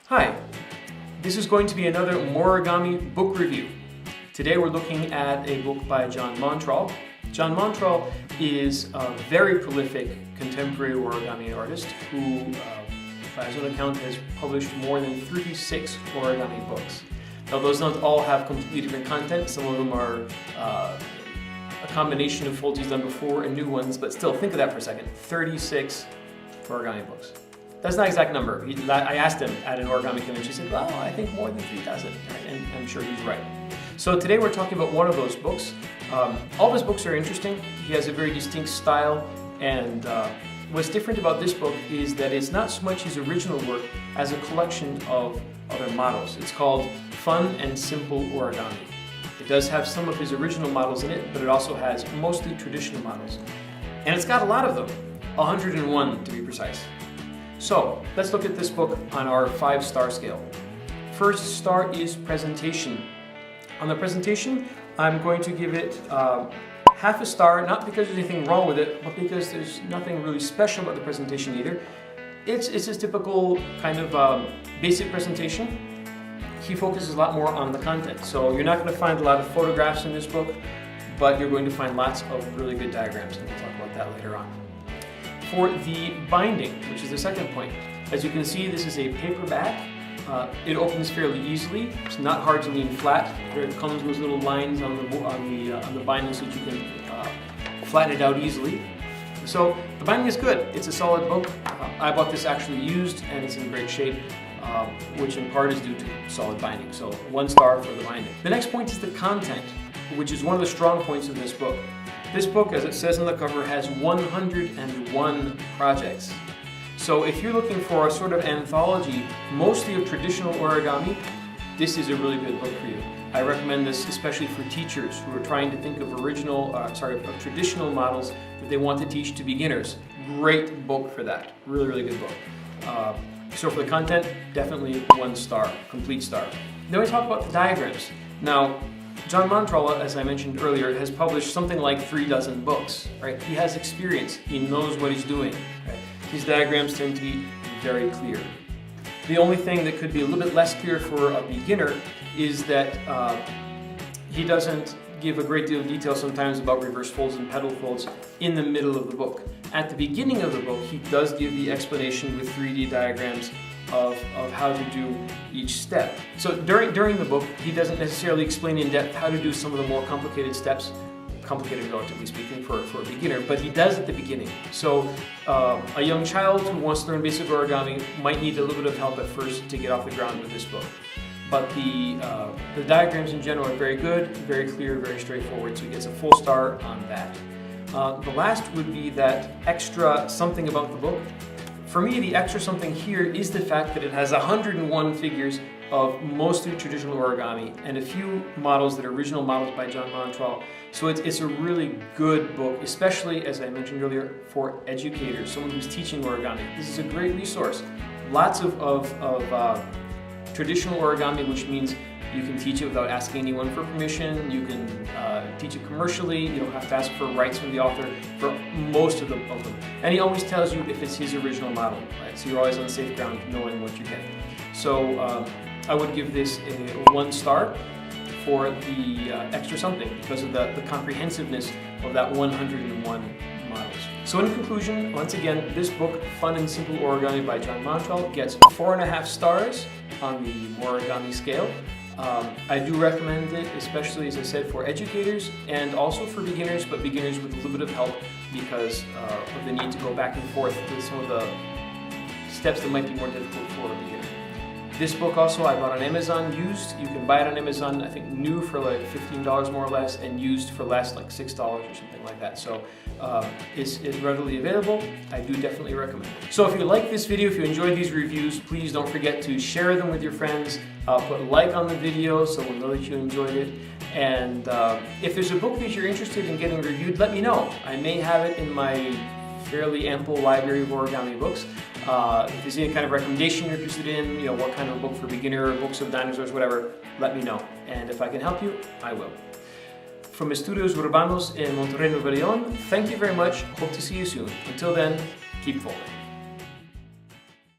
Hi, this is going to be another Morigami book review. Today we're looking at a book by John Montroll. John Montroll is a very prolific contemporary origami artist who, by his own account, has published more than 36 origami books. Now those don't all have completely different content. Some of them are a combination of folds he's done before and new ones, but still, think of that for a second. 36 origami books. That's not an exact number. I asked him at an origami convention. He said, well, I think more than 3,000, and I'm sure he's right. So today we're talking about one of those books. All of his books are interesting. He has a very distinct style, and what's different about this book is that it's not so much his original work as a collection of other models. It's called Fun and Simple Origami. It does have some of his original models in it, but it also has mostly traditional models. And it's got a lot of them, 101 to be precise. So let's look at this book on our 5-star scale. First star is presentation. On the presentation, I'm going to give it half a star, not because there's anything wrong with it, but because there's nothing really special about the presentation either. It's a typical kind of basic presentation. He focuses a lot more on the content. So you're not going to find a lot of photographs in this book, but you're going to find lots of really good diagrams, and we'll talk about that later on. For the binding, which is the second point, as you can see, this is a paperback. It opens fairly easily. It's not hard to lean flat. There comes with little lines on the binding so that you can flatten it out easily. So the binding is good. It's a solid book. I bought this actually used, and it's in great shape, which in part is due to solid binding. So 1 star for the binding. The next point is the content, which is one of the strong points of this book. This book, as it says on the cover, has 101 projects. So if you're looking for a sort of anthology, mostly of traditional origami, this is a really good book for you. I recommend this especially for teachers who are trying to think of of traditional models that they want to teach to beginners. Great book for that. Really, really good book. So for the content, definitely 1 star, complete star. Then we talk about the diagrams. Now, John Montroll, as I mentioned earlier, has published something like 3 dozen books, right? He has experience. He knows what he's doing, right? His diagrams tend to be very clear. The only thing that could be a little bit less clear for a beginner is that he doesn't give a great deal of detail sometimes about reverse folds and pedal folds in the middle of the book. At the beginning of the book, he does give the explanation with 3D diagrams of how to do each step. So during the book, he doesn't necessarily explain in depth how to do some of the more complicated steps, complicated relatively speaking for a beginner, but he does at the beginning. So a young child who wants to learn basic origami might need a little bit of help at first to get off the ground with this book. But the diagrams in general are very good, very clear, very straightforward, so he gets a full star on that. The last would be that extra something about the book. For me, the extra something here is the fact that it has 101 figures of mostly traditional origami and a few models that are original models by John Montroll. So it's a really good book, especially, as I mentioned earlier, for educators, someone who's teaching origami. This is a great resource. Lots of traditional origami, which means you can teach it without asking anyone for permission. You can teach it commercially. You don't have to ask for rights from the author for most of them. And he always tells you if it's his original model, right? So you're always on safe ground knowing what you're getting. So I would give this a 1 star for the extra something because of the comprehensiveness of that 101 models. So in conclusion, once again, this book, Fun and Simple Origami by John Montroll, gets 4.5 stars on the Morigami scale. I do recommend it, especially, as I said, for educators and also for beginners, but beginners with a little bit of help because of the need to go back and forth with some of the steps that might be more difficult for a beginner. This book also I bought on Amazon used. You can buy it on Amazon, I think new for like $15 more or less, and used for less, like $6 or something like that. So it's readily available. I do definitely recommend it. So if you like this video, if you enjoyed these reviews, please don't forget to share them with your friends. Put a like on the video so we'll know that you enjoyed it. And if there's a book that you're interested in getting reviewed, let me know. I may have it in my fairly ample library of origami books. If there's any kind of recommendation you're interested in, what kind of book for beginner, books of dinosaurs, whatever, let me know. And if I can help you, I will. from Estudios Urbanos in Monterrey, Nuevo León. Thank you very much. Hope to see you soon. Until then, keep folding.